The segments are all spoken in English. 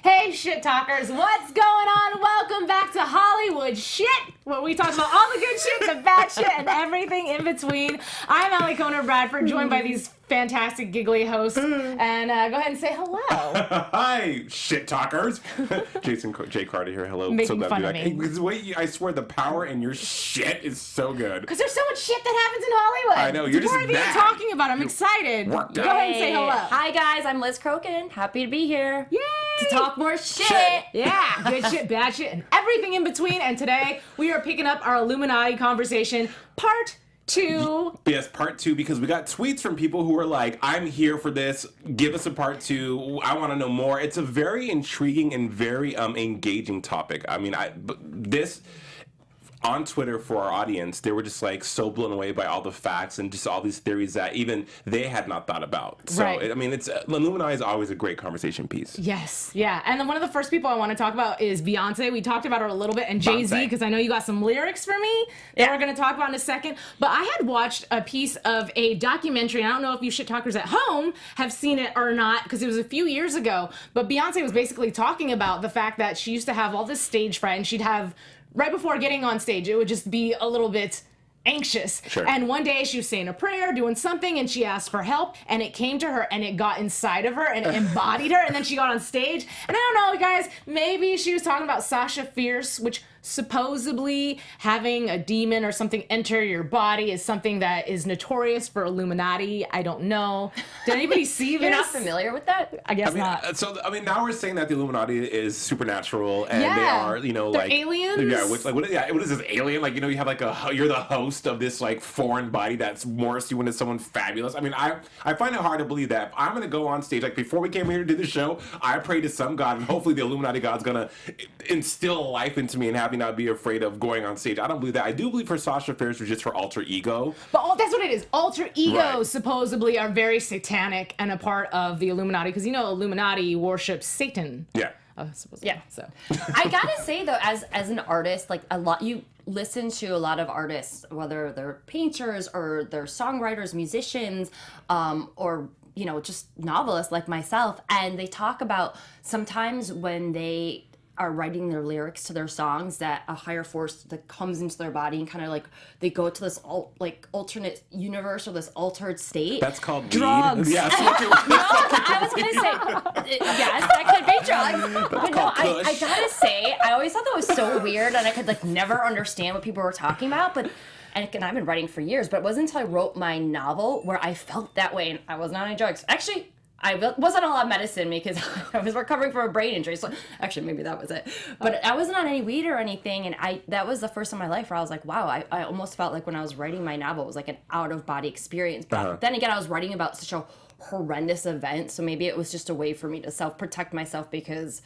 Hey, shit talkers, what's going on? Welcome back to Hollywood Shit, where we talk about all the good shit, the bad shit, and everything in between. I'm Allie Conner Bradford, joined by these fantastic giggly hosts. And go ahead and say hello. Hi, shit talkers. Jay Carter here. Hello. Making so glad fun to of be back. me. Hey, because the way I swear the power in your shit is so good. Because there's so much shit that happens in Hollywood. I know, you're It's just worth even mad. talking about. I'm excited. Go worked ahead up. and say hello. Hi guys, I'm Liz Crokin. Happy to be here. Yay! To talk more shit. Yeah, good shit, bad shit, and everything in between. And today we are picking up our Illuminati conversation, part 2. Yes, part 2, because we got tweets from people who were like, I'm here for this. Give us a part 2. I want to know more. It's a very intriguing and very engaging topic. I mean, this... On Twitter for our audience, they were just like so blown away by all the facts and just all these theories that even they had not thought about. So, Right. I mean, Illuminati is always a great conversation piece. Yes, yeah. And then one of the first people I want to talk about is Beyonce. We talked about her a little bit, and JayZ, Beyonce. because I know you got some lyrics for me that we're going to talk about in a second. But I had watched a piece of a documentary, and I don't know if you shit talkers at home have seen it or not, because it was a few years ago. But Beyonce was basically talking about the fact that she used to have all this stage fright, and she'd have, right before getting on stage, it would just be a little bit anxious. Sure. And one day she was saying a prayer, doing something, and she asked for help, and it came to her, and it got inside of her, and it embodied her, and then she got on stage. And I don't know, guys, maybe she was talking about Sasha Fierce, which supposedly having a demon or something enter your body is something that is notorious for Illuminati. I don't know. Did anybody see this? You're not familiar with that? I guess I mean, not. so I mean, now we're saying that the Illuminati is supernatural and they Yeah. are, you know, They're like aliens? Yeah, what is this alien? Like, you know, you have like you're the host of this like foreign body that's morphs you into someone fabulous. I mean, I find it hard to believe that. If I'm gonna go on stage, like before we came here to do the show, I prayed to some god, and hopefully the Illuminati god's gonna instill life into me and have me not be afraid of going on stage. I don't believe that. I do believe for Sasha Fierce was just her alter ego. But that's what it is. Alter egos Right. supposedly are very satanic and a part of the Illuminati, because you know Illuminati worships Satan. Yeah. Supposedly. Yeah. So I gotta say though, as an artist, like you listen to a lot of artists, whether they're painters or they're songwriters, musicians, or you know, just novelists like myself, and they talk about sometimes when they are writing their lyrics to their songs that a higher force that comes into their body and kind of like they go to this alternate universe or this altered state. That's called Drugs. weed. Yeah, I was gonna say yes, that could be drugs. But no, called I kush. gotta say, I always thought that was so weird, and I could like never understand what people were talking about. But and I've been writing for years, but it wasn't until I wrote my novel where I felt that way, and I wasn't on any drugs. Actually, I wasn't on a lot of medicine because I was recovering from a brain injury. So actually, maybe that was it. But I wasn't on any weed or anything, and that was the first time in my life where I was like, wow, I almost felt like when I was writing my novel, it was like an out-of-body experience. But then again, I was writing about such a horrendous event, so maybe it was just a way for me to self-protect myself because,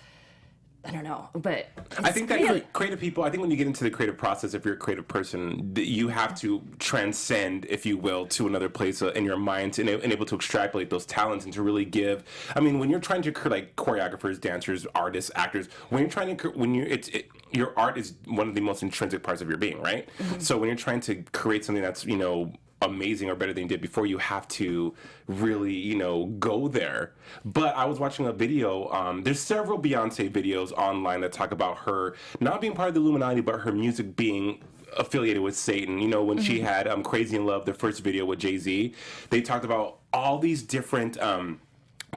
I don't know, but I think that creative people, I think when you get into the creative process, if you're a creative person, you have to transcend, if you will, to another place in your mind and able to extrapolate those talents and to really give. I mean, when you're trying to like choreographers, dancers, artists, actors, when you're trying to, your art is one of the most intrinsic parts of your being, right? Mm-hmm. So when you're trying to create something that's, you know, amazing or better than you did before, you have to really, you know, go there. But I was watching a video, there's several Beyonce videos online that talk about her not being part of the Illuminati, but her music being affiliated with Satan. You know, when she had Crazy in Love, the first video with JayZ, they talked about all these different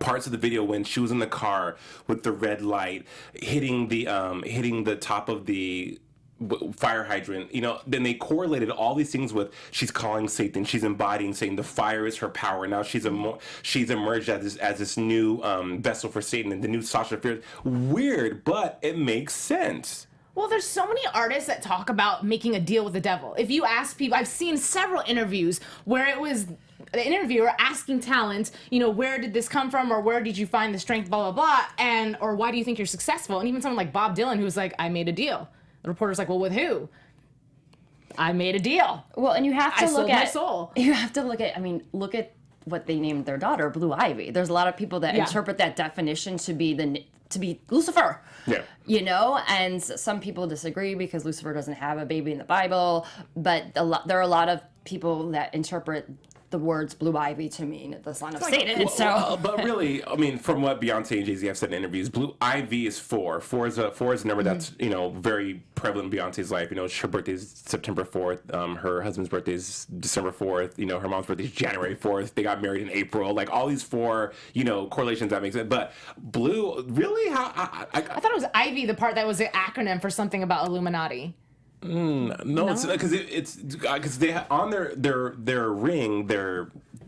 parts of the video when she was in the car with the red light hitting the top of the fire hydrant, you know, then they correlated all these things with she's calling Satan, she's embodying Satan, the fire is her power. Now she's emerged as this new vessel for Satan, and the new Sasha Fierce. Weird, but it makes sense. well, there's so many artists that talk about making a deal with the devil. If you ask people, I've seen several interviews where it was the interviewer asking talent, you know, where did this come from, or where did you find the strength, blah, blah, blah, and or why do you think you're successful? And even someone like Bob Dylan, who's like, I made a deal. The reporter's like, well, with who? I made a deal. well, and you have to I look sold at my soul. You have to look at. I mean, look at what they named their daughter, Blue Ivy. There's a lot of people that interpret that definition to be Lucifer. Yeah. You know, and some people disagree because Lucifer doesn't have a baby in the Bible, but there are a lot of people that interpret the words Blue Ivy to mean the son of Satan. So, but really, I mean, from what Beyonce and Jay-Z have said in interviews, Blue Ivy is 4. 4 is a number that's, you know, very prevalent in Beyonce's life. You know, her birthday is September 4th. Her husband's birthday is December 4th. You know, her mom's birthday is January 4th. They got married in April. Like, all these 4, you know, correlations that make sense. But Blue, really? I thought it was Ivy, the part that was an acronym for something about Illuminati. No, it's because they on their ring, they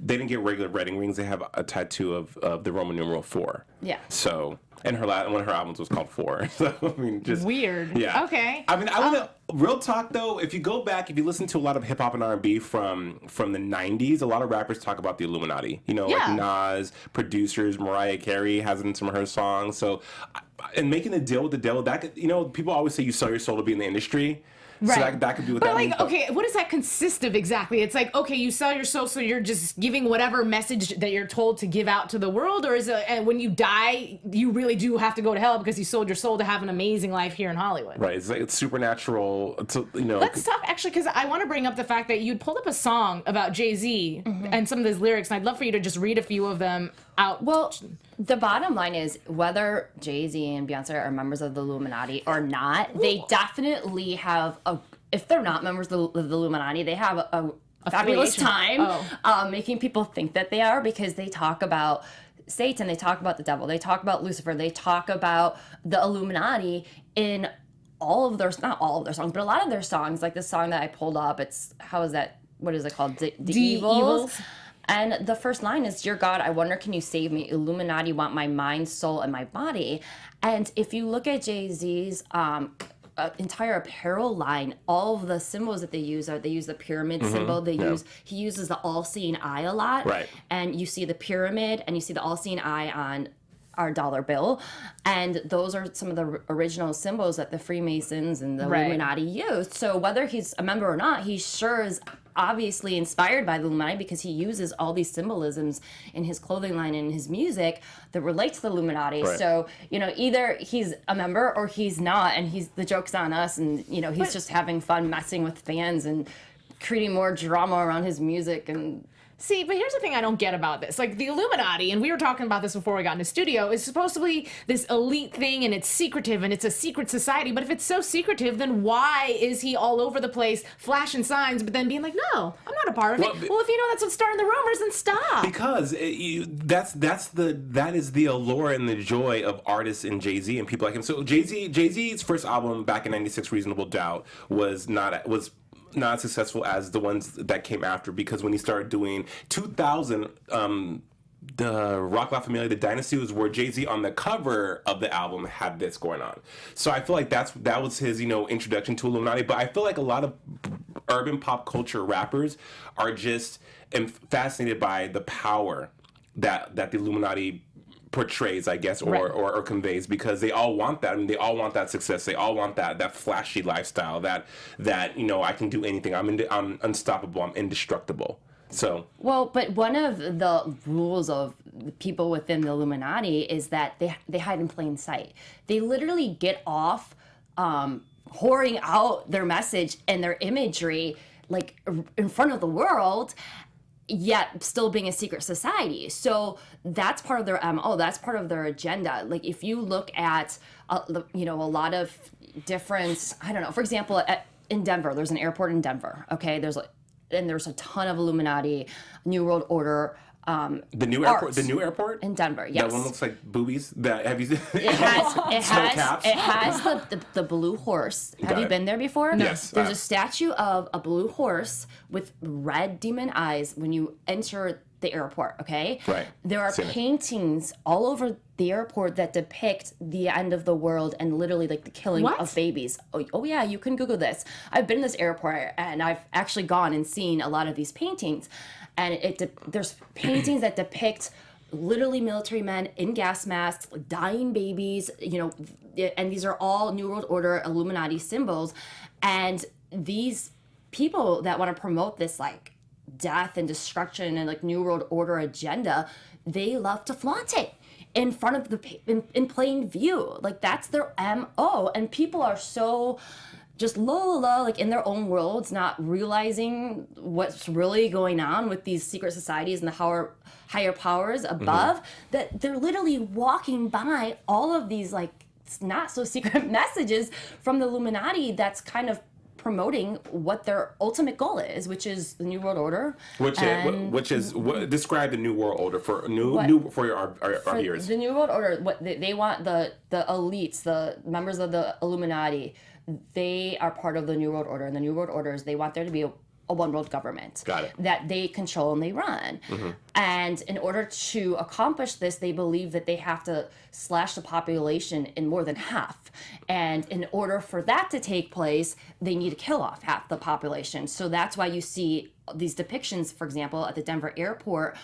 didn't get regular wedding rings. They have a tattoo of the Roman numeral 4. Yeah. So, and one of her albums was called 4. So I mean, just weird. Yeah. Okay. I mean, I would real talk though. If you go back, if you listen to a lot of hip hop and R&B from the '90s, a lot of rappers talk about the Illuminati. You know, like Nas, producers, Mariah Carey has it in some of her songs. So, and making a deal with the devil, that could, you know, people always say you sell your soul to be in the industry. Right. So that could be what but that like, means. okay, what does that consist of exactly? It's like, okay, you sell your soul, so you're just giving whatever message that you're told to give out to the world, or is it, and when you die, you really do have to go to hell because you sold your soul to have an amazing life here in Hollywood? Right. It's like it's supernatural. It's, you know. Let's talk actually, because I want to bring up the fact that you'd pulled up a song about JayZ and some of his lyrics, and I'd love for you to just read a few of them out. well, the bottom line is whether Jay-Z and Beyonce are members of the Illuminati or not, they definitely have if they're not members of the Illuminati, they have a fabulous time making people think that they are, because they talk about Satan, they talk about the devil, they talk about Lucifer, they talk about the Illuminati in all of their, not all of their songs, but a lot of their songs. Like this song that I pulled up, it's, what is it called? The Evils. And the first line is, "Dear God, I wonder, can you save me? Illuminati want my mind, soul, and my body." And if you look at Jay-Z's entire apparel line, all of the symbols that they use the pyramid symbol. He uses the all-seeing eye a lot. Right. And you see the pyramid and you see the all-seeing eye on our dollar bill, and those are some of the original symbols that the Freemasons and the Illuminati used. So whether he's a member or not, he sure is obviously inspired by the Illuminati, because he uses all these symbolisms in his clothing line and in his music that relate to the Illuminati. Right. So, you know, either he's a member or he's not, and the joke's on us, and, you know, he's just having fun messing with fans and creating more drama around his music. And see, but here's the thing I don't get about this. Like, the Illuminati, and we were talking about this before we got in the studio, is supposed to be this elite thing, and it's secretive, and it's a secret society. But if it's so secretive, then why is he all over the place flashing signs, but then being like, no, I'm not a part of it? Well, if you know that's what's starting the rumors, then stop. Because that is the allure and the joy of artists and Jay-Z and people like him. So Jay-Z's first album back in '96, Reasonable Doubt, was not as successful as the ones that came after, because when he started doing 2000, the Rock La Familia, the Dynasty, was where Jay-Z on the cover of the album had this going on. So I feel like that was his, you know, introduction to Illuminati. But I feel like a lot of urban pop culture rappers are just fascinated by the power that the Illuminati portrays, I guess, or conveys, because they all want that. I mean, they all want that success. They all want that flashy lifestyle. That you know, I can do anything. I'm unstoppable. I'm indestructible. So well, but one of the rules of the people within the Illuminati is that they hide in plain sight. They literally get off whoring out their message and their imagery like in front of the world, yet still being a secret society. So that's part of their MO. That's part of their agenda. Like if you look at, you know, a lot of different, I don't know, for example, in Denver, there's an airport in Denver. Okay. There's a ton of Illuminati, New World Order, the new airport in Denver. Yes. That one looks like boobies. Have you seen it has the blue horse. Have you been there before? No. Yes. There's a statue of a blue horse with red demon eyes when you enter the airport, okay? Right. There are paintings all over the airport that depict the end of the world and literally like the killing of babies. Oh yeah, you can Google this. I've been in this airport and I've actually gone and seen a lot of these paintings. And there's paintings that depict literally military men in gas masks, dying babies, you know, and these are all New World Order Illuminati symbols. And these people that want to promote this like death and destruction and like New World Order agenda, they love to flaunt it in front of in plain view. Like that's their MO. And people are so just like in their own worlds, not realizing what's really going on with these secret societies and the higher powers above, that they're literally walking by all of these like not so secret messages from the Illuminati that's kind of promoting what their ultimate goal is, which is the New World Order. Which is describe the New World Order for our viewers. The New World Order, what they want the elites, the members of the Illuminati, they are part of the New World Order, and the New World Order is they want there to be a one world government. Got it. That they control and they run. And in order to accomplish this, they believe that they have to slash the population in more than half. And in order for that to take place, they need to kill off half the population. So that's why you see these depictions, for example, at the Denver airport,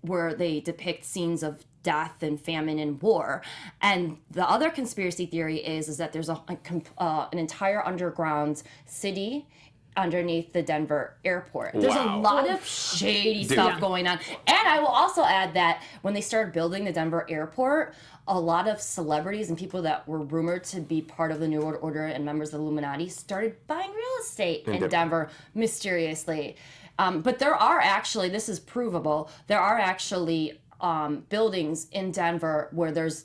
where they depict scenes of death and famine and war. And the other conspiracy theory is that there's an entire underground city underneath the Denver airport. There's a lot of shady stuff going on. And I will also add that when they started building the Denver airport, a lot of celebrities and people that were rumored to be part of the New World Order and members of the Illuminati started buying real estate in Denver mysteriously. But there are actually, this is provable, there are actually buildings in Denver where there's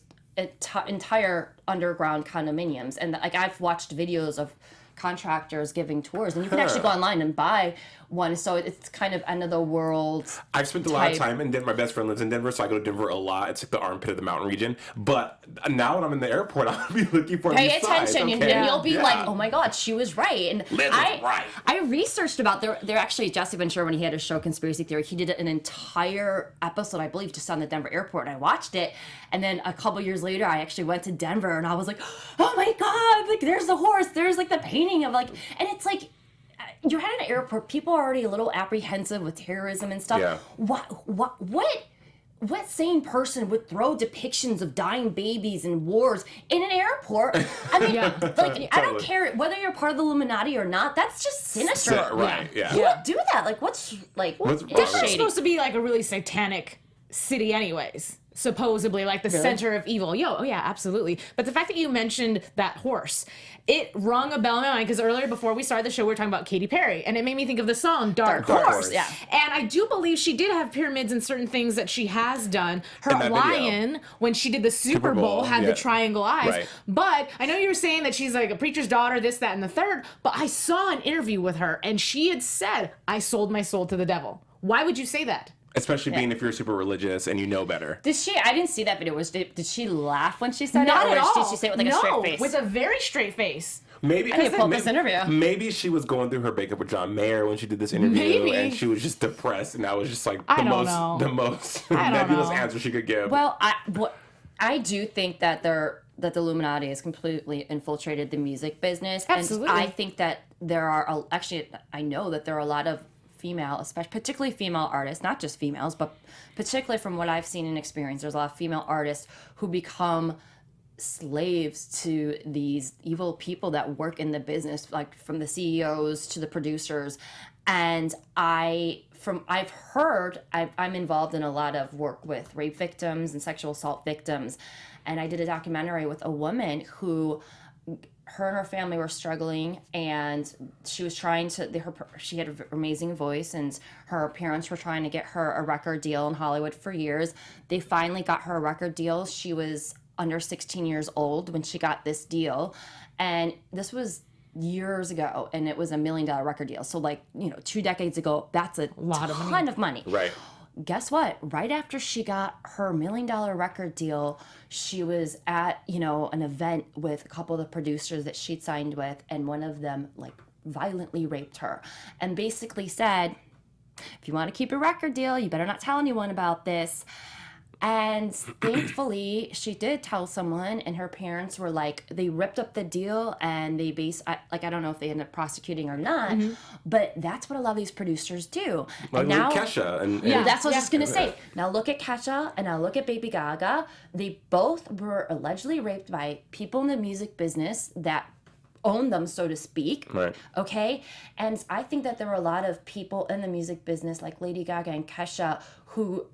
entire underground condominiums. And like I've watched videos of contractors giving tours, and you can actually go online and buy one. So it's kind of end of the world. I've spent a lot of time in Denver. My best friend lives in Denver, so I go to Denver a lot. It's like the armpit of the mountain region. But now when I'm in the airport, I'll be looking for pay attention, okay? and you'll be like, "Oh my God, she was right." And right. I researched about there actually Jesse Ventura, when he had his show Conspiracy Theory, he did an entire episode, I believe, just on the Denver airport, and I watched it. And then a couple years later, I actually went to Denver, and I was like, "Oh my God! Like, there's the horse. There's like the painting of like," and it's like, you're at an airport, people are already a little apprehensive with terrorism and stuff. Yeah. What sane person would throw depictions of dying babies and wars in an airport? I mean, like, I don't care whether you're part of the Illuminati or not. That's just sinister. Right, yeah. Who would do that? Like, what's Denver's supposed to be like a really satanic city anyways. Supposedly like the center of evil. Oh yeah, absolutely. But the fact that you mentioned that horse, it rung a bell in my mind because earlier before we started the show, we were talking about Katy Perry, and it made me think of the song Dark Horse. Yeah. And I do believe she did have pyramids and certain things that she has done. Her lion, when she did the Super Bowl, had the triangle eyes. Right. But I know you were saying that she's like a preacher's daughter, this, that, and the third, but I saw an interview with her, and she had said, "I sold my soul to the devil." Why would you say that? Especially being if you're super religious and you know better. Did she? I didn't see that video. Did she laugh when she said Not it? at all. Did she say it with like a straight face? With a very straight face. Maybe I need to pull up this interview. Maybe she was going through her breakup with John Mayer when she did this interview, Maybe. and she was just depressed, and that was just like I the don't most know. nebulous answer she could give. Well, I do think that the Illuminati has completely infiltrated the music business. Absolutely. And I think that there are, actually, I know that there are a lot of female, especially particularly female artists, not just females, but particularly from what I've seen and experienced, there's a lot of female artists who become slaves to these evil people that work in the business, like from the CEOs to the producers. And I'm involved in a lot of work with rape victims and sexual assault victims. And I did a documentary with a woman who, her and her family were struggling, and she was trying to, she had an amazing voice, and her parents were trying to get her a record deal in Hollywood for years. They finally got her a record deal. She was under 16 years old when she got this deal. And this was years ago, and it was $1 million record deal. So 2 decades ago, that's a lot of money. Right. Guess what? Right after she got her $1 million record deal, she was at, an event with a couple of the producers that she'd signed with, and one of them violently raped her and basically said, "If you want to keep a record deal, you better not tell anyone about this." And thankfully, she did tell someone, and her parents were they ripped up the deal, and they I don't know if they ended up prosecuting or not, but that's what a lot of these producers do. Like and now, Kesha. And that's what I was just going to say. Now look at Kesha, and now look at Baby Gaga. They both were allegedly raped by people in the music business that own them, so to speak. Right. Okay? And I think that there were a lot of people in the music business, like Lady Gaga and Kesha, who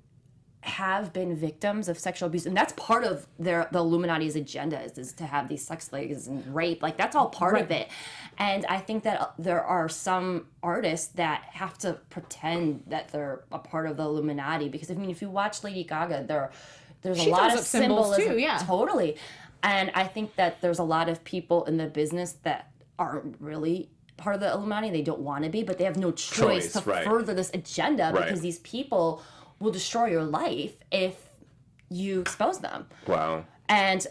have been victims of sexual abuse, and that's part of the Illuminati's agenda is to have these sex slaves and rape. Like that's all part of it. And I think that there are some artists that have to pretend that they're a part of the Illuminati, because I mean, if you watch Lady Gaga, there's a lot of symbolism too, yeah. Totally. And I think that there's a lot of people in the business that aren't really part of the Illuminati. They don't want to be, but they have no choice to further this agenda because these people will destroy your life if you expose them. Wow. And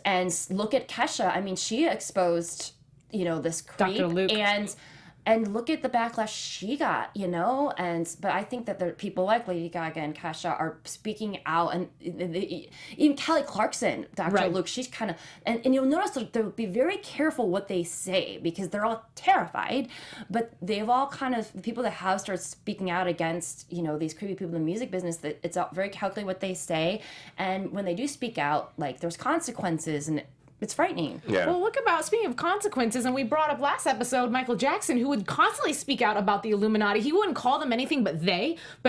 look at Kesha. I mean, she exposed, this creep. Dr. Luke. And look at the backlash she got, but I think that there are people like Lady Gaga and Kesha are speaking out, and even Kelly Clarkson, Dr. Luke, she's kind of, and you'll notice that they'll be very careful what they say because they're all terrified, but they've all kind of, the people that have started speaking out against, these creepy people in the music business, that it's all very calculated what they say, and when they do speak out, like there's consequences, and it's frightening. Yeah. Well, speaking of consequences, and we brought up last episode Michael Jackson, who would constantly speak out about the Illuminati. He wouldn't call them anything but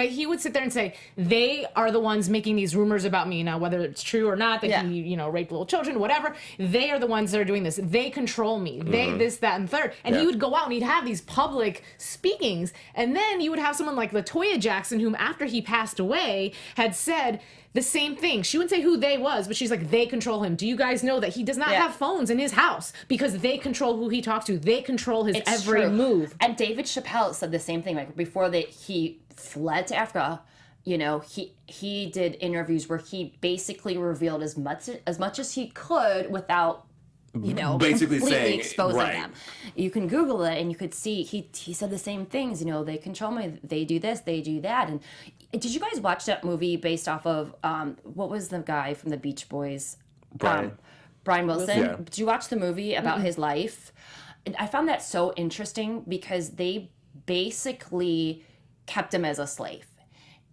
he would sit there and say, they are the ones making these rumors about me. Now, whether it's true or not, that he, raped little children, whatever, they are the ones that are doing this. They control me. They, this, that, and third. And he would go out and he'd have these public speakings. And then you would have someone like LaToya Jackson, whom after he passed away, had said the same thing. She wouldn't say who they was, but she's like, they control him. Do you guys know that he does not have phones in his house because they control who he talks to? They control his every move. And David Chappelle said the same thing. Like before he fled to Africa, he did interviews where he basically revealed as much as he could without basically completely saying, exposing them. You can Google it and you could see he said the same things. They control me. They do this. They do that. And did you guys watch that movie based off of what was the guy from the Beach Boys? Brian Wilson. Yeah. Did you watch the movie about his life? And I found that so interesting because they basically kept him as a slave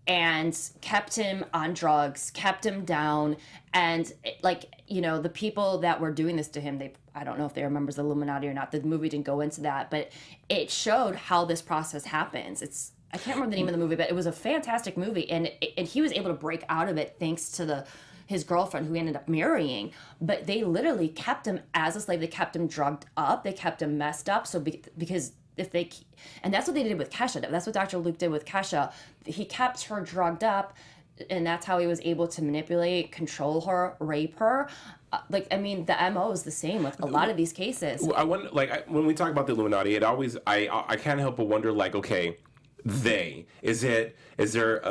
and kept him on drugs, kept him down, and the people that were doing this to him, I don't know if they were members of the Illuminati or not. The movie didn't go into that, but it showed how this process happens. I can't remember the name of the movie, but it was a fantastic movie, and he was able to break out of it thanks to his girlfriend who he ended up marrying. But they literally kept him as a slave. They kept him drugged up. They kept him messed up. So because and that's what they did with Kesha. That's what Dr. Luke did with Kesha. He kept her drugged up, and that's how he was able to manipulate, control her, rape her. The MO is the same with a lot of these cases. I wonder, when we talk about the Illuminati, it always, I can't help but wonder, okay, is there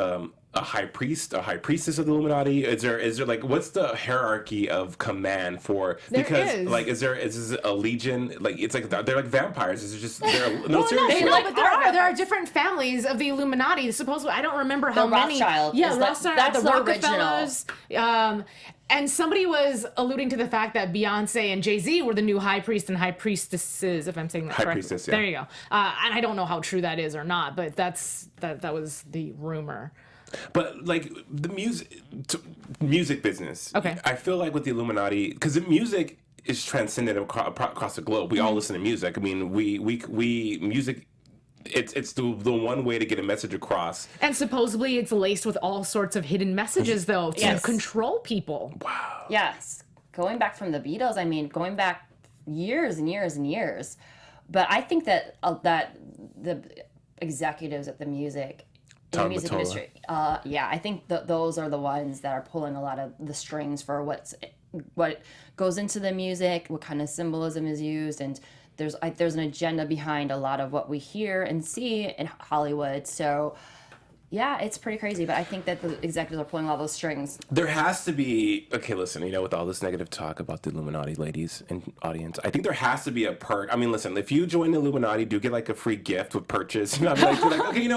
a high priest, a high priestess of the Illuminati? Is there what's the hierarchy of command for? Because is this a legion? They're like vampires. Is it just seriously? There are different families of the Illuminati. Supposedly, I don't remember how many. Rothschild. Yeah, Rothschild, that's the the Rockefellers. And somebody was alluding to the fact that Beyonce and JayZ were the new high priest and high priestesses, if I'm saying that correctly. High priestess, yeah. There you go. And I don't know how true that is or not, but that was the rumor. But the music business, okay, I feel like with the Illuminati, because the music is transcendent across the globe. We all listen to music. I mean, we music. It's the one way to get a message across. And supposedly it's laced with all sorts of hidden messages, though, to control people. Wow. Yes. Going back from the Beatles, going back years and years and years. But I think that the executives at the music industry, I think those are the ones that are pulling a lot of the strings for what goes into the music, what kind of symbolism is used, and there's an agenda behind a lot of what we hear and see in Hollywood. So yeah, it's pretty crazy, but I think that the executives are pulling all those strings. There has to be, okay, listen, with all this negative talk about the Illuminati, ladies and audience, I think there has to be a perk. I mean, listen, if you join the Illuminati, do get a free gift with purchase. Okay,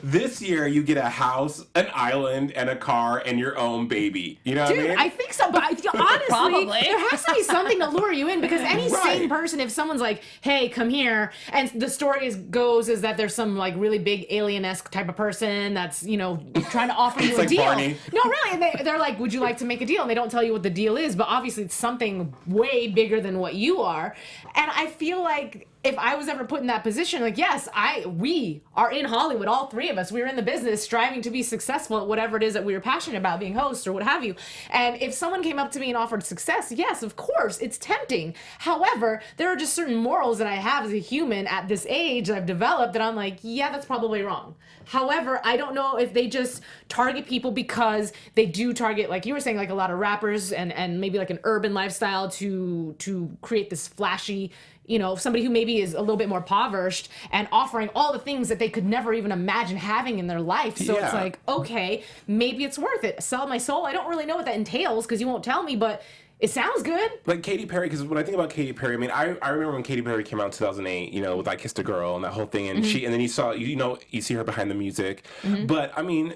this year you get a house, an island, and a car, and your own baby. You know what I mean? I think so, but honestly, there has to be something to lure you in, because any sane person, if someone's like, hey, come here, and the story goes is that there's some really big alien-esque type of person that's trying to offer you a deal. Barney. No, really, and they're like, would you like to make a deal? And they don't tell you what the deal is, but obviously it's something way bigger than what you are. And I feel like if I was ever put in that position, like, yes, we are in Hollywood, all three of us. We're in the business striving to be successful at whatever it is that we were passionate about, being hosts or what have you. And if someone came up to me and offered success, yes, of course, it's tempting. However, there are just certain morals that I have as a human at this age that I've developed that I'm like, yeah, that's probably wrong. However, I don't know if they just target people because they do target, like you were saying, like a lot of rappers and maybe like an urban lifestyle to create this flashy, you know, somebody who maybe is a little bit more impoverished and offering all the things that they could never even imagine having in their life. So it's like, okay, maybe it's worth it. Sell my soul. I don't really know what that entails because you won't tell me, but it sounds good. Like Katy Perry, because when I think about Katy Perry, I mean, I remember when Katy Perry came out in 2008, you know, with I Kissed a Girl and that whole thing, and and then you saw, you know, you see her behind the music. But I mean,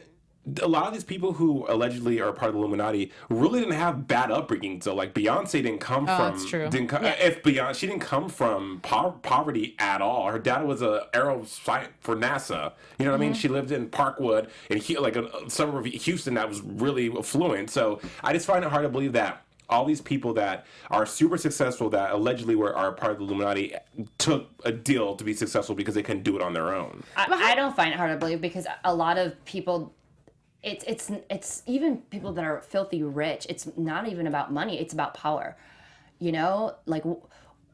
a lot of these people who allegedly are part of the Illuminati really didn't have bad upbringing. So, like, Beyonce didn't come from. That's true. She didn't come from poverty at all. Her dad was a aeroscientist for NASA. You know what I mean? She lived in Parkwood, in like a suburb of Houston that was really affluent. So, I just find it hard to believe that all these people that are super successful that allegedly are part of the Illuminati took a deal to be successful because they couldn't do it on their own. I don't find it hard to believe because a lot of people. It's even people that are filthy rich. It's not even about money. It's about power. You know, like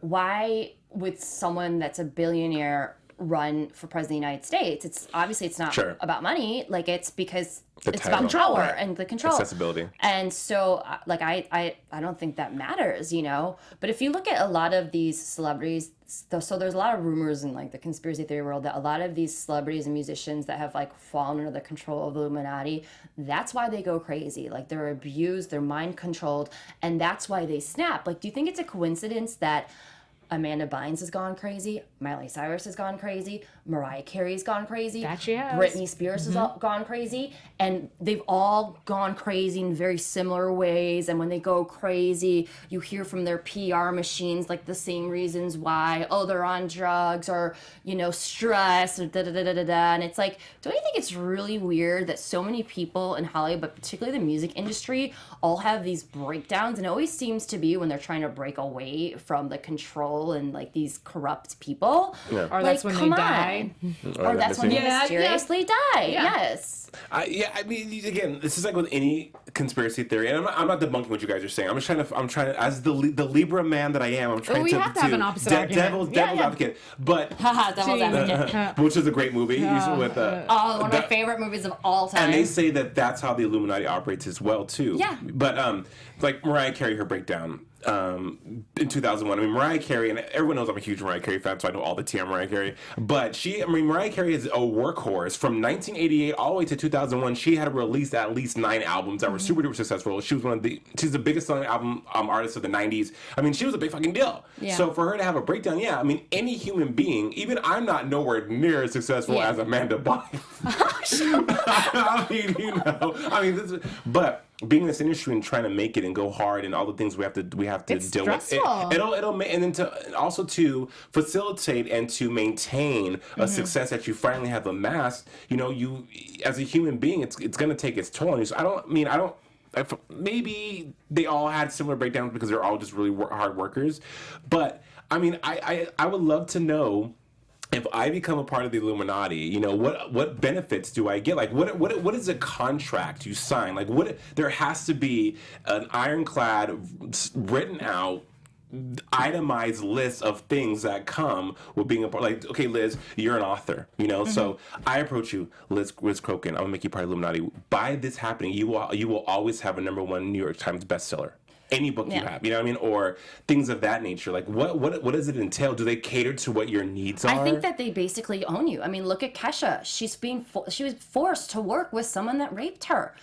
why would someone that's a billionaire run for president of the United States? It's obviously it's not about money. Like it's because it's about power and the control, accessibility. And so, like I don't think that matters. You know, but if you look at a lot of these celebrities. So there's a lot of rumors in like the conspiracy theory world that a lot of these celebrities and musicians that have like fallen under the control of the Illuminati, that's why they go crazy. Like they're abused, they're mind controlled, and that's why they snap. Like, do you think it's a coincidence that Amanda Bynes has gone crazy, Miley Cyrus has gone crazy, Mariah Carey's gone crazy, That she has. Britney Spears has gone crazy, and they've all gone crazy in very similar ways. And when they go crazy, you hear from their PR machines like the same reasons why. Oh, they're on drugs or, you know, stress or da da da da da da. And it's like, don't you think it's really weird that so many people in Hollywood, but particularly the music industry, all have these breakdowns? And it always seems to be when they're trying to break away from the control and like these corrupt people. Or Like, that's when they come die. Or that's when they Yeah, mysteriously die. Yeah. Yes. I mean, again, this is like with any conspiracy theory, and I'm not debunking what you guys are saying. I'm trying to, as the Libra man that I am, I'm trying we to have to have an opposite argument. devil's advocate, but Haha, Devil's Advocate. which is a great movie with One of my favorite movies of all time. and they say that that's how the Illuminati operates as well too. Yeah. But like Mariah Carey, her breakdown. In 2001, I mean, Mariah Carey, and everyone knows I'm a huge Mariah Carey fan, so I know all the tea on Mariah Carey. But Mariah Carey is a workhorse. From 1988 all the way to 2001, she had released at least 9 albums that were super duper successful. She was she's the biggest selling album artist of the 90s. I mean, she was a big fucking deal. Yeah. So for her to have a breakdown, I mean, any human being, even I'm not nowhere near as successful as Amanda Bynes. I mean, you know, but being in this industry and trying to make it and go hard and all the things we have to It's deal stressful. with. It'll and then to also to facilitate and to maintain a success that you finally have amassed. You know, you as a human being, it's going to take its toll on you. So maybe they all had similar breakdowns because they're all just really hard workers. But I mean, I would love to know. If I become a part of the Illuminati, you know, what benefits do I get? Like, what is a contract you sign? Like, there has to be an ironclad, written out, itemized list of things that come with being a part. Like, okay, Liz, you're an author, you know, so I approach you, Liz Crokin, I'm gonna make you part of the Illuminati. By this happening, you will always have a #1 New York Times bestseller. Any book you have, you know what I mean? Or things of that nature. Like, what does it entail? Do they cater to what your needs are? I think that they basically own you. I mean, look at Kesha. She was forced to work with someone that raped her.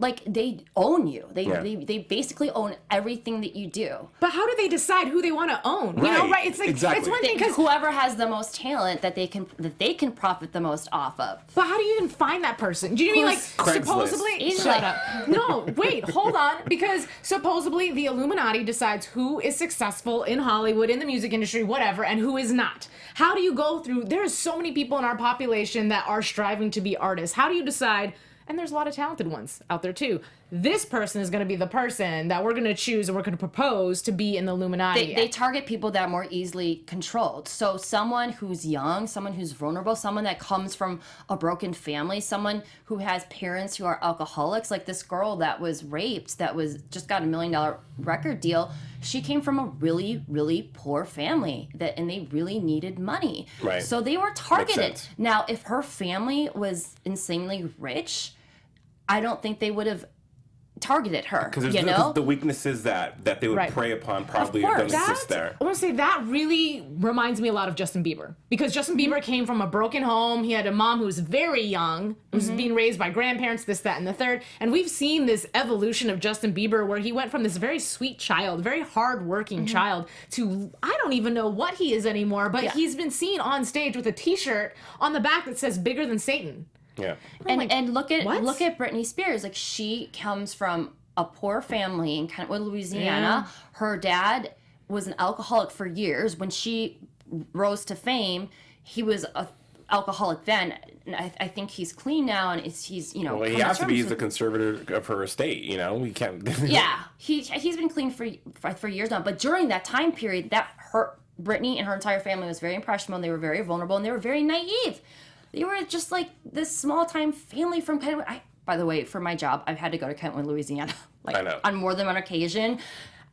Like, they own you. They basically own everything that you do. But how do they decide who they want to own? You know, right? It's like Exactly. it's one thing because Whoever has the most talent that they can profit the most off of. But how do you even find that person? Do you mean like Craigslist. supposedly? Shut Shut up. No, wait, hold on. Because supposedly the Illuminati decides who is successful in Hollywood, in the music industry, whatever, and who is not. How do you go through? There's so many people in our population that are striving to be artists. How do you decide? And there's a lot of talented ones out there too. This person is going to be the person that we're going to choose and we're going to propose to be in the Illuminati. They target people that are more easily controlled. So someone who's young, someone who's vulnerable, someone that comes from a broken family, someone who has parents who are alcoholics, like this girl that was raped, that was just got $1 million record deal. She came from a really, really poor family and they really needed money. Right. So they were Makes targeted. sense. Now, if her family was insanely rich, I don't think they would have targeted her. Because you know? the weaknesses that they would Right. prey upon probably Of don't course. exist there. I want to say that really reminds me a lot of Justin Bieber, because Justin Bieber came from a broken home. He had a mom who was very young, who's being raised by grandparents, this, that, and the third. And we've seen this evolution of Justin Bieber where he went from this very sweet child, very hardworking child, to I don't even know what he is anymore, but he's been seen on stage with a t-shirt on the back that says "Bigger Than Satan." Yeah. And look at what? Britney Spears. Like, she comes from a poor family in Kentwood, Louisiana. Yeah. Her dad was an alcoholic for years. When she rose to fame, he was a alcoholic then. And I think he's clean now, and he's Well, he come to has to be. terms He's the with- conservator of her estate. You know, we can't. Yeah, he's been clean for years now. But during that time period, Britney and her entire family was very impressionable. And they were very vulnerable, and they were very naive. They were just like this small time family from Kentwood. By the way, for my job, I've had to go to Kentwood, Louisiana, like I know. on more than one occasion.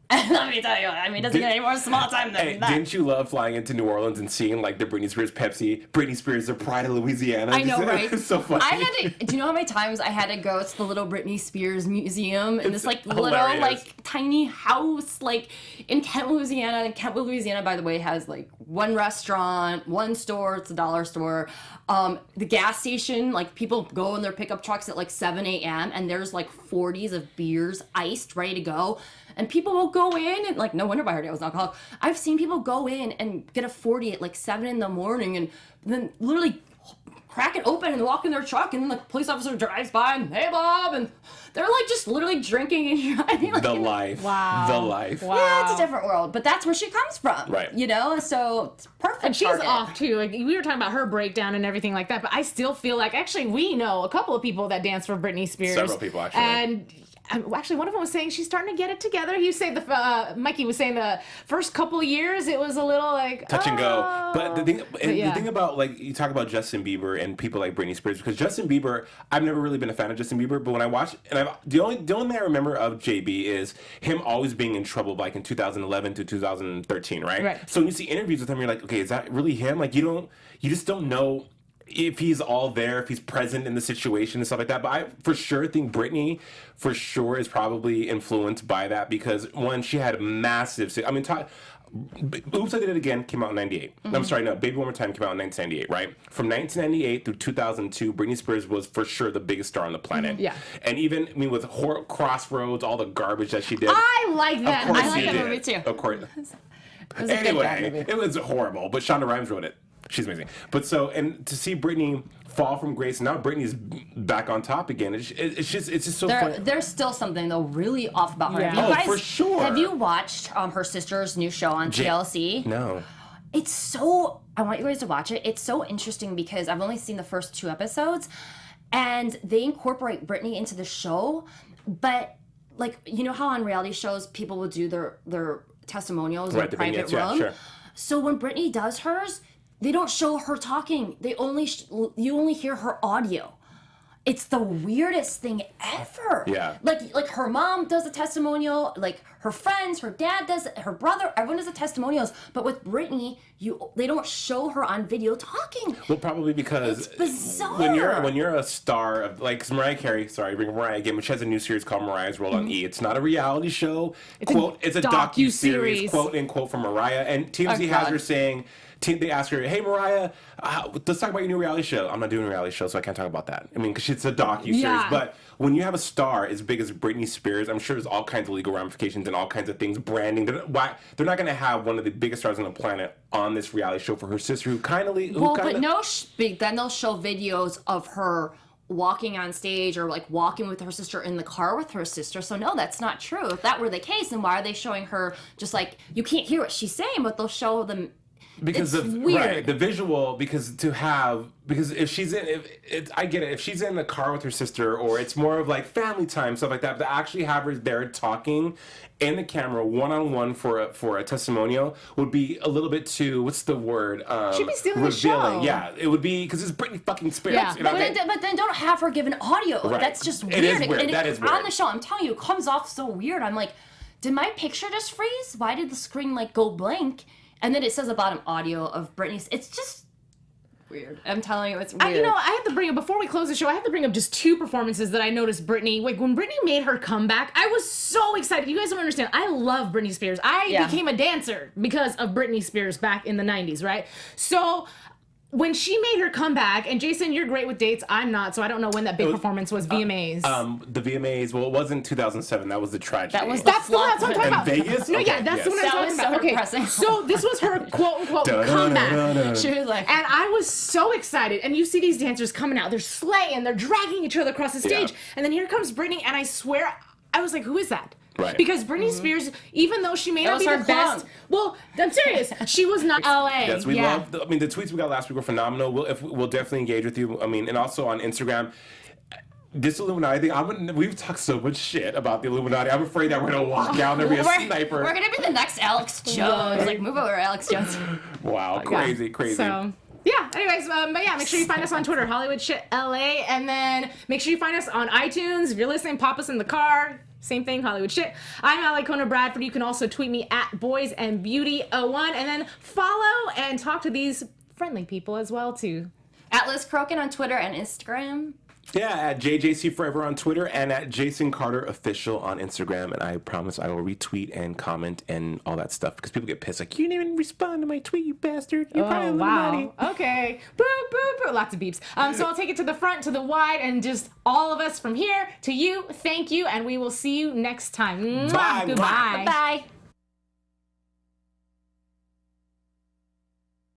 And let me tell you, I mean, it doesn't get any more small time than Hey, that. didn't you love flying into New Orleans and seeing like the Britney Spears Pepsi? Britney Spears, the pride of Louisiana. I know, right? It's so funny. I had to. Do you know how many times I had to go to the little Britney Spears museum in this like hilarious. little like tiny house like in Kent, Louisiana? And Kentwood, Louisiana, by the way, has like one restaurant, one store. It's a dollar store. The gas station, like people go in their pickup trucks at like 7 a.m. and there's like 40s of beers iced, ready to go. And people will go in and like, no wonder why her dad was an alcoholic. I've seen people go in and get a 40 at like 7 in the morning and then literally crack it open and walk in their truck, and then the police officer drives by and, hey Bob, and they're like just literally drinking and driving. Like, The life. Wow. The life. Wow. yeah, it's a different world, but that's where she comes from. Right. You know, so it's perfect. And she's target. off too. Like we were talking about her breakdown and everything like that, but I still feel like actually we know a couple of people that dance for Britney Spears. Several people, actually. And actually, one of them was saying she's starting to get it together. He was saying Mikey was saying the first couple of years it was a little like Touch and go. But the thing, yeah. the thing about like you talk about Justin Bieber and people like Britney Spears, because Justin Bieber, I've never really been a fan of Justin Bieber, but when I watch, and the only thing I remember of JB is him always being in trouble, like in 2011 to 2013, right? Right. So when you see interviews with him, you're like, okay, is that really him? Like you just don't know if he's all there, if he's present in the situation and stuff like that. But I for sure think Britney for sure is probably influenced by that, because one, she had massive, I mean, Oops, I Did It Again came out in 98. I'm sorry, no, Baby One More Time came out in 1998, right? From 1998 through 2002, Britney Spears was for sure the biggest star on the planet. Yeah. And even, I mean, with Crossroads, all the garbage that she did. I like that. Of course I like you that did. movie too. Of course. It was a good Anyway, movie. it was horrible, but Shonda Rhimes wrote it. She's amazing. But so, and to see Britney fall from grace, now Britney's back on top again. It's just so funny. There's still something though really off about her. Yeah. Have you Oh, guys, for sure. Have you watched her sister's new show on TLC? No. It's so, I want you guys to watch it. It's so interesting because I've only seen the first 2 episodes, and they incorporate Britney into the show, but like, you know how on reality shows people will do their testimonials in a Right, the private vignettes, yeah, room? sure. So when Britney does hers, they don't show her talking. They only you only hear her audio. It's the weirdest thing ever. Yeah. Like her mom does a testimonial, like her friends, her dad does it, her brother, everyone does the testimonials. But with Britney, they don't show her on video talking. Well, probably because It's bizarre. when you're a star of like 'cause Mariah Carey, sorry, bring Mariah again, which has a new series called Mariah's World on E. It's not a reality show. It's a docu-series, quote unquote, from Mariah. And TMZ has God. her saying, they ask her, hey Mariah, let's talk about your new reality show. I'm not doing a reality show, so I can't talk about that. I mean, because it's a docu-series. Yeah. But when you have a star as big as Britney Spears, I'm sure there's all kinds of legal ramifications and all kinds of things, branding. They're not going to have one of the biggest stars on the planet on this reality show for her sister, who But no, then they'll show videos of her walking on stage or like walking with her sister in the car with her sister. So no, that's not true. If that were the case, then why are they showing her just like, you can't hear what she's saying, but they'll show them because it's of weird. right the visual because if she's in I get it, if she's in the car with her sister, or it's more of like family time, stuff like that, but to actually have her there talking in the camera one-on-one for a testimonial would be a little bit too, what's the word, she'd be stealing the show. Yeah, it would be, because it's Britney fucking Spears. Yeah. You know? But then don't have her give an audio. Right. That's just weird. It is weird. And That is on weird. the show, I'm telling you, it comes off so weird. I'm like, did my picture just freeze? Why did the screen like go blank? And then it says about an audio of Britney's. It's just weird. I'm telling you, it's weird. You know, I have to bring up, before we close the show, I have to bring up just 2 performances that I noticed Britney, like when Britney made her comeback, I was so excited. You guys don't understand. I love Britney Spears. I became a dancer because of Britney Spears back in the 90s, right? So when she made her comeback, and Jason, you're great with dates, I'm not, so I don't know when that big performance was, VMAs. The VMAs, well, it wasn't 2007, that was the tragedy. That was That's the one I'm talking in about. Vegas? No, yeah, Okay, that's the one I'm That talking was about. so Okay, depressing. so this was her quote-unquote comeback. She was like, And I was so excited. And you see these dancers coming out. They're slaying. They're dragging each other across the stage. Yeah. And then here comes Britney. And I swear, I was like, who is that? Right. Because Britney Spears, even though she may not was be her the best, clone. well, I'm serious. She was not LA. Yes, we love. I mean, the tweets we got last week were phenomenal. We'll definitely engage with you. I mean, and also on Instagram. This Illuminati thing, we've talked so much shit about the Illuminati. I'm afraid that we're gonna walk out and there'll be a sniper. We're gonna be the next Alex Jones. Like, move over, Alex Jones. Wow, crazy. So, yeah, anyways, but yeah, make sure you find us on Twitter, Hollywood Shit LA, and then make sure you find us on iTunes. If you're listening, pop us in the car. Same thing, Hollywood Shit. I'm Alikona Bradford. You can also tweet me at boysandbeauty01, and then follow and talk to these friendly people as well, too. At Liz Crokin on Twitter and Instagram. Yeah, at JJC Forever on Twitter and at Jason Carter Official on Instagram. And I promise I will retweet and comment and all that stuff, because people get pissed. Like, you didn't even respond to my tweet, you bastard. You're probably Illuminati. Wow. Okay. Boop, boop, boop. Lots of beeps. So I'll take it to the front, to the wide, and just all of us from here to you. Thank you, and we will see you next time. Mwah. Bye. Goodbye. Bye.